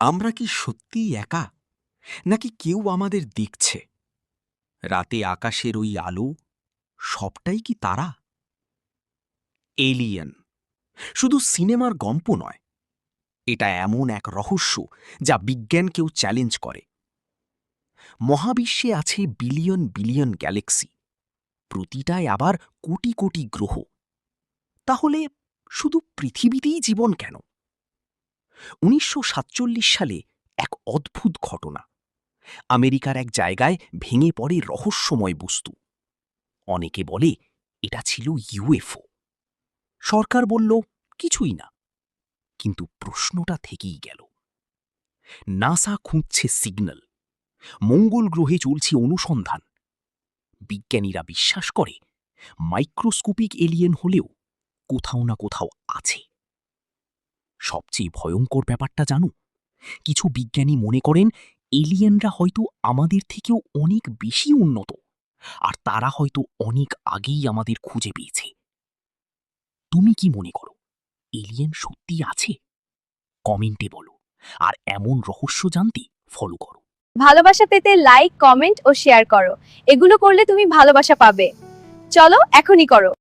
আমরা কি সত্যিই একা, নাকি কেউ আমাদের দেখছে? রাতে আকাশের ওই আলো সবটাই কি তারা? এলিয়েন শুধু সিনেমার গল্প নয়, এটা এমন এক রহস্য যা বিজ্ঞানকেও চ্যালেঞ্জ করে। মহাবিশ্বে আছে বিলিয়ন বিলিয়ন গ্যালাক্সি, প্রতিটায় আবার কোটি কোটি গ্রহ। তাহলে শুধু পৃথিবীতেই জীবন কেন? ১৯৪৭ সালে এক অদ্ভুত ঘটনা। আমেরিকার এক জায়গায় ভেঙে পড়ে রহস্যময় বস্তু। অনেকে বলে এটা ছিল ইউএফও। সরকার বলল কিছুই না, কিন্তু প্রশ্নটা থেকেই গেল। নাসা খুঁজছে সিগন্যাল, মঙ্গল গ্রহে চলছে অনুসন্ধান। বিজ্ঞানীরা বিশ্বাস করে মাইক্রোস্কোপিক এলিয়েন হলেও কোথাও না কোথাও আছে। সবচেয়ে ভয়ঙ্কর ব্যাপারটা জানো, কিছু বিজ্ঞানী মনে করেন এলিয়েনরা হয়তো আমাদের থেকেও অনেক বেশি উন্নত, আর তারা হয়তো অনেক আগেই আমাদের খুঁজে পেয়েছে। তুমি কি মনে করো, এলিয়েন সত্যি আছে? কমেন্টে বলো। আর এমন রহস্য জানতে ফলো করো। ভালোবাসা পেতে লাইক, কমেন্ট ও শেয়ার করো। এগুলো করলে তুমি ভালোবাসা পাবে। চলো এখনই করো।